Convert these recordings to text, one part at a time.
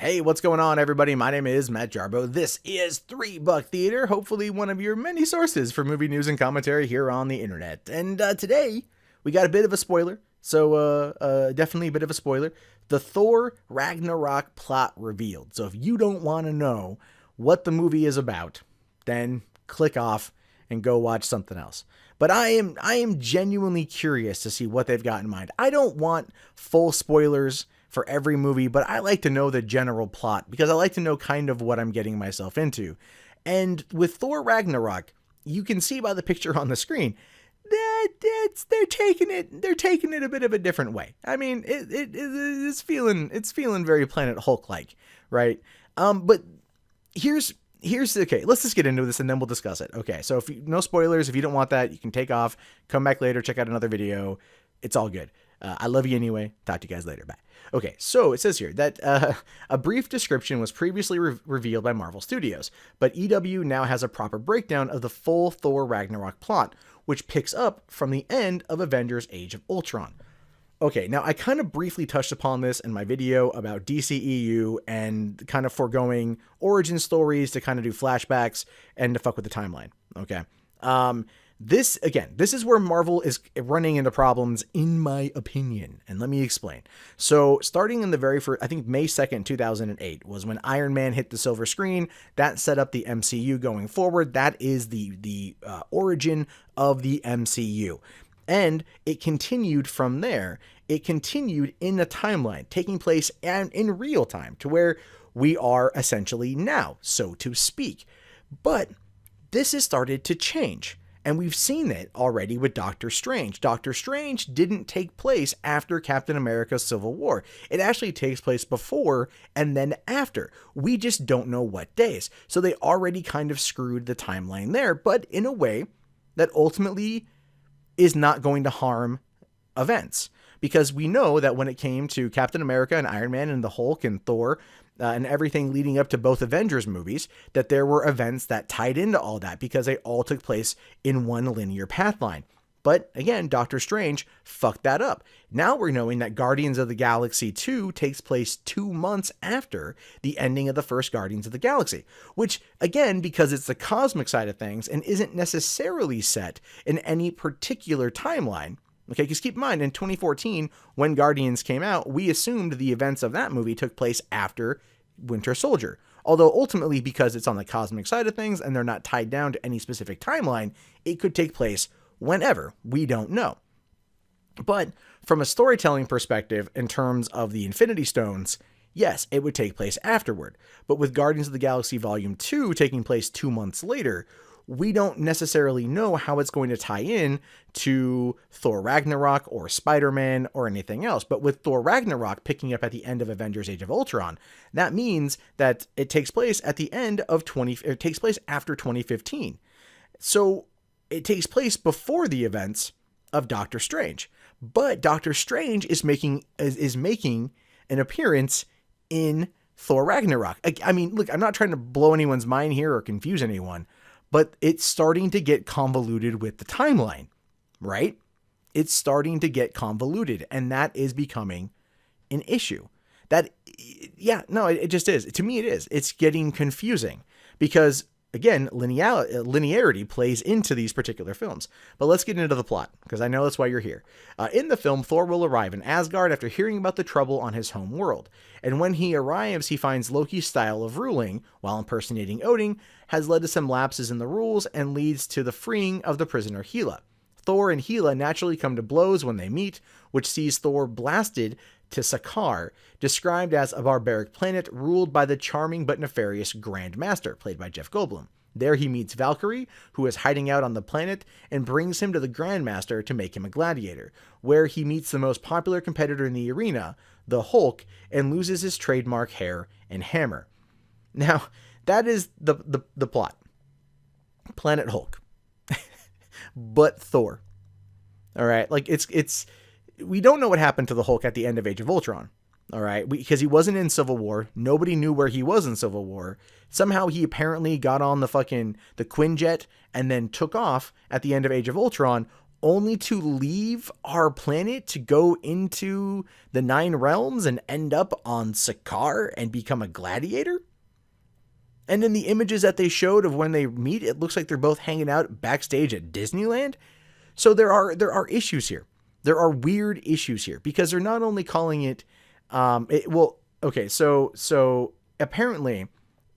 Hey, what's going on, everybody? My name is Matt Jarbo. This is $3 Theater, hopefully one of your many sources for movie news and commentary here on the internet. And today, we got a bit of a spoiler. So, definitely a bit of a spoiler. The Thor Ragnarok plot revealed. So if you don't want to know what the movie is about, then click off and go watch something else. But I am genuinely curious to see what they've got in mind. I don't want full spoilers for every movie, but I like to know the general plot because I like to know kind of what I'm getting myself into. And with Thor Ragnarok, you can see by the picture on the screen that they're taking it a bit of a different way. I mean, it's feeling very Planet Hulk like, right? But here's okay. Let's just get into this and then we'll discuss it. Okay, so no spoilers. If you don't want that, you can take off, come back later, check out another video. It's all good. I love you anyway. Talk to you guys later. Bye. Okay, so it says here that a brief description was previously revealed by Marvel Studios, but EW now has a proper breakdown of the full Thor Ragnarok plot, which picks up from the end of Avengers Age of Ultron. Okay, now I kind of briefly touched upon this in my video about DCEU and kind of foregoing origin stories to kind of do flashbacks and to fuck with the timeline. Okay. This is where Marvel is running into problems, in my opinion. And let me explain. So starting in the very first, I think May 2nd, 2008 was when Iron Man hit the silver screen. That set up the MCU going forward. That is the origin of the MCU. And it continued from there. It continued in the timeline, taking place in real time to where we are essentially now, so to speak. But this has started to change. And we've seen it already with Doctor Strange. Doctor Strange didn't take place after Captain America's Civil War. It actually takes place before and then after. We just don't know what days. So they already kind of screwed the timeline there, but in a way that ultimately is not going to harm events. Because we know that when it came to Captain America and Iron Man and the Hulk and Thor, and everything leading up to both Avengers movies, that there were events that tied into all that because they all took place in one linear path line. But again, Doctor Strange fucked that up. Now we're knowing that Guardians of the Galaxy 2 takes place 2 months after the ending of the first Guardians of the Galaxy, which again, because it's the cosmic side of things and isn't necessarily set in any particular timeline. Okay, because keep in mind, in 2014, when Guardians came out, we assumed the events of that movie took place after Winter Soldier. Although ultimately, because it's on the cosmic side of things and they're not tied down to any specific timeline, it could take place whenever. We don't know. But from a storytelling perspective, in terms of the Infinity Stones, yes, it would take place afterward. But with Guardians of the Galaxy Volume 2 taking place 2 months later, we don't necessarily know how it's going to tie in to Thor Ragnarok or Spider-Man or anything else. But with Thor Ragnarok picking up at the end of Avengers Age of Ultron, that means that it takes place at the end of it takes place after 2015. So it takes place before the events of Doctor Strange. But Doctor Strange is making an appearance in Thor Ragnarok. I mean, look, I'm not trying to blow anyone's mind here or confuse anyone, but it's starting to get convoluted with the timeline, right? It's starting to get convoluted, and that is becoming an issue. It just is. To me, it is. It's getting confusing because, again, linearity plays into these particular films. But let's get into the plot, because I know that's why you're here. In the film, Thor will arrive in Asgard after hearing about the trouble on his home world. And when he arrives, he finds Loki's style of ruling, while impersonating Odin, has led to some lapses in the rules and leads to the freeing of the prisoner Hela. Thor and Hela naturally come to blows when they meet, which sees Thor blasted to Sakaar, described as a barbaric planet ruled by the charming but nefarious Grand Master, played by Jeff Goldblum. There he meets Valkyrie, who is hiding out on the planet, and brings him to the Grand Master to make him a gladiator, where he meets the most popular competitor in the arena, the Hulk, and loses his trademark hair and hammer. Now, that is the plot. Planet Hulk. But Thor. All right, like it's we don't know what happened to the Hulk at the end of Age of Ultron. All right, because he wasn't in Civil War. Nobody knew where he was in Civil War. Somehow he apparently got on the Quinjet and then took off at the end of Age of Ultron, only to leave our planet to go into the Nine Realms and end up on Sakaar and become a gladiator? And in the images that they showed of when they meet, it looks like they're both hanging out backstage at Disneyland. So there are issues here. There are weird issues here because they're not only calling it, so apparently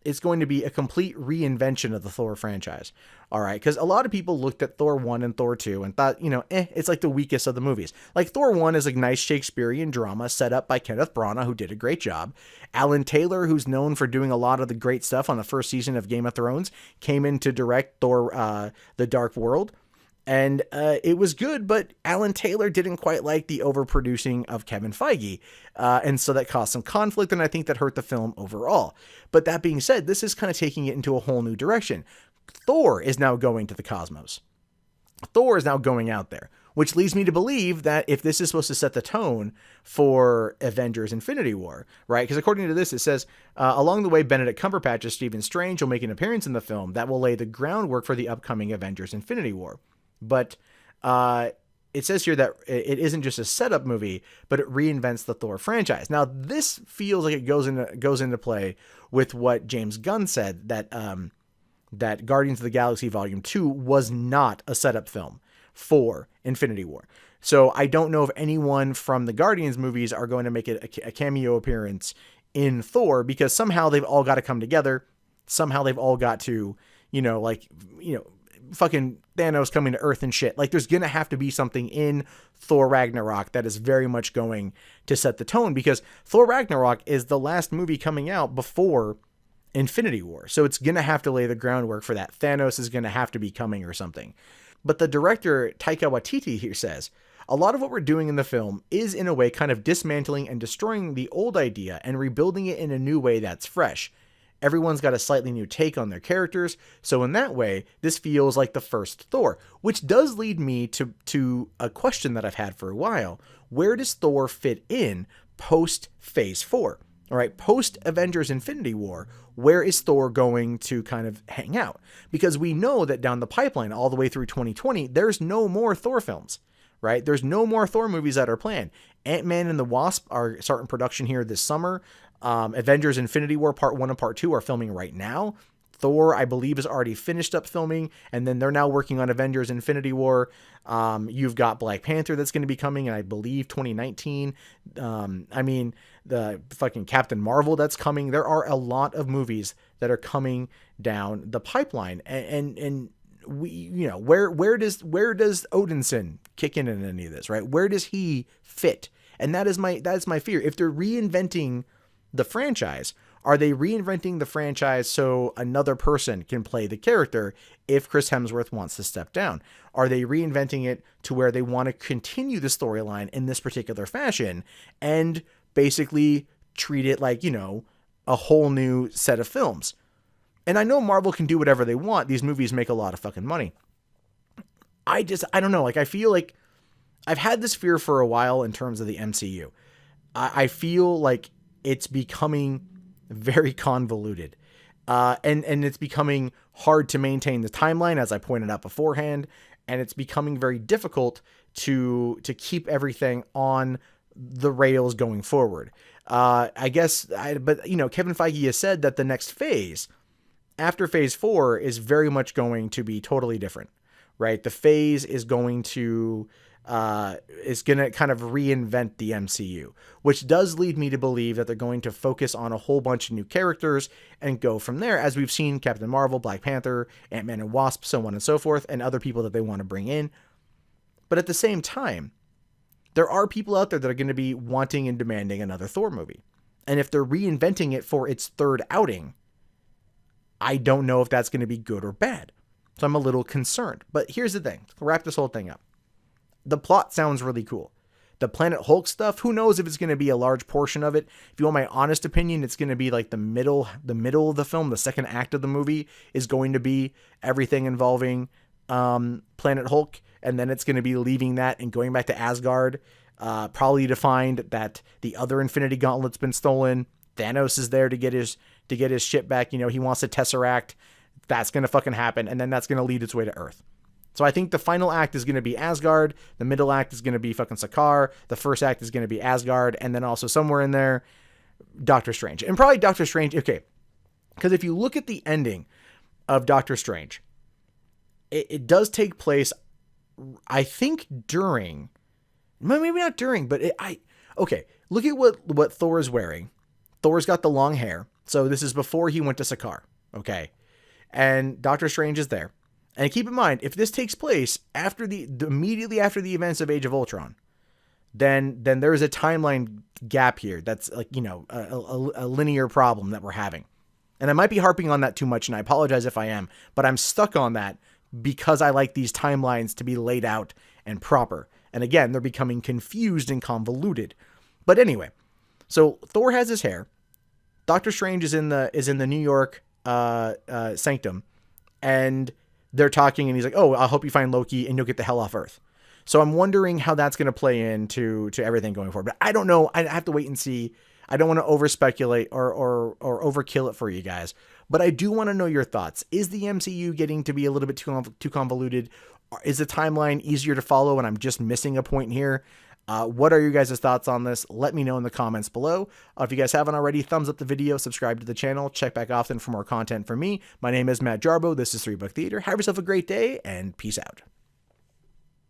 it's going to be a complete reinvention of the Thor franchise. All right, because a lot of people looked at Thor 1 and Thor 2 and thought, it's like the weakest of the movies. Like Thor 1 is a nice Shakespearean drama set up by Kenneth Branagh, who did a great job. Alan Taylor, who's known for doing a lot of the great stuff on the first season of Game of Thrones, came in to direct Thor, The Dark World. And it was good, but Alan Taylor didn't quite like the overproducing of Kevin Feige. And so that caused some conflict, and I think that hurt the film overall. But that being said, this is kind of taking it into a whole new direction. Thor is now going to the cosmos. Thor is now going out there, which leads me to believe that if this is supposed to set the tone for Avengers Infinity War, right? Because according to this, it says, along the way, Benedict Cumberbatch as Stephen Strange will make an appearance in the film that will lay the groundwork for the upcoming Avengers Infinity War. But it says here that it isn't just a setup movie, but it reinvents the Thor franchise. Now, this feels like it goes into play with what James Gunn said, that Guardians of the Galaxy Volume 2 was not a setup film for Infinity War. So I don't know if anyone from the Guardians movies are going to make a cameo appearance in Thor, because somehow they've all got to come together. Somehow they've all got to, fucking Thanos coming to Earth and shit. Like, there's going to have to be something in Thor Ragnarok that is very much going to set the tone, because Thor Ragnarok is the last movie coming out before Infinity War. So it's going to have to lay the groundwork for that. Thanos is going to have to be coming or something. But the director, Taika Waititi, here says, a lot of what we're doing in the film is in a way kind of dismantling and destroying the old idea and rebuilding it in a new way that's fresh. Everyone's got a slightly new take on their characters, so in that way, this feels like the first Thor, which does lead me to a question that I've had for a while. Where does Thor fit in post Phase 4? All right, post Avengers Infinity War, where is Thor going to kind of hang out? Because we know that down the pipeline, all the way through 2020, there's no more Thor films, right? There's no more Thor movies that are planned. Ant-Man and the Wasp are starting production here this summer. Avengers Infinity War Part 1 and Part 2 are filming right now. Thor, I believe, is already finished up filming, and then they're now working on Avengers Infinity War. You've got Black Panther that's going to be coming in, I believe, 2019. The fucking Captain Marvel that's coming. There are a lot of movies that are coming down the pipeline, and we, where does Odinson kick in any of this, right? Where does he fit? And that is my fear. If they're reinventing the franchise, are they reinventing the franchise so another person can play the character if Chris Hemsworth wants to step down? Are they reinventing it to where they want to continue the storyline in this particular fashion and basically treat it like, a whole new set of films? And I know Marvel can do whatever they want. These movies make a lot of fucking money. I don't know. Like, I feel like I've had this fear for a while in terms of the MCU. I feel like it's becoming very convoluted. And it's becoming hard to maintain the timeline, as I pointed out beforehand. And it's becoming very difficult to keep everything on the rails going forward. Kevin Feige has said that the next phase, after Phase 4, is very much going to be totally different, right? The phase is going to kind of reinvent the MCU, which does lead me to believe that they're going to focus on a whole bunch of new characters and go from there, as we've seen Captain Marvel, Black Panther, Ant-Man and Wasp, so on and so forth, and other people that they want to bring in. But at the same time, there are people out there that are going to be wanting and demanding another Thor movie. And if they're reinventing it for its third outing, I don't know if that's going to be good or bad. So I'm a little concerned. But here's the thing, to wrap this whole thing up. The plot sounds really cool. The Planet Hulk stuff, who knows if it's going to be a large portion of it. If you want my honest opinion, it's going to be like the middle of the film. The second act of the movie is going to be everything involving Planet Hulk. And then it's going to be leaving that and going back to Asgard, probably to find that the other Infinity Gauntlet's been stolen. Thanos is there to get his shit back. He wants to Tesseract. That's going to fucking happen. And then that's going to lead its way to Earth. So I think the final act is going to be Asgard, the middle act is going to be fucking Sakaar, the first act is going to be Asgard, and then also somewhere in there, Doctor Strange. And probably Doctor Strange, okay, because if you look at the ending of Doctor Strange, it does take place, I think, during, maybe not during, but okay, look at what Thor is wearing. Thor's got the long hair, so this is before he went to Sakaar, okay? And Doctor Strange is there. And keep in mind, if this takes place after immediately after the events of Age of Ultron, then there is a timeline gap here that's like, you know, a linear problem that we're having. And I might be harping on that too much, and I apologize if I am, but I'm stuck on that because I like these timelines to be laid out and proper. And again, they're becoming confused and convoluted. But anyway, so Thor has his hair. Doctor Strange is in the New York sanctum, and they're talking, and he's like, "Oh, I hope you find Loki, and you'll get the hell off Earth." So I'm wondering how that's going to play into everything going forward. But I don't know. I have to wait and see. I don't want to over speculate or overkill it for you guys. But I do want to know your thoughts. Is the MCU getting to be a little bit too convoluted? Is the timeline easier to follow, and I'm just missing a point here? What are you guys' thoughts on this? Let me know in the comments below. If you guys haven't already, thumbs up the video, subscribe to the channel, check back often for more content from me. My name is Matt Jarbo. This is 3 Book Theater. Have yourself a great day, and peace out.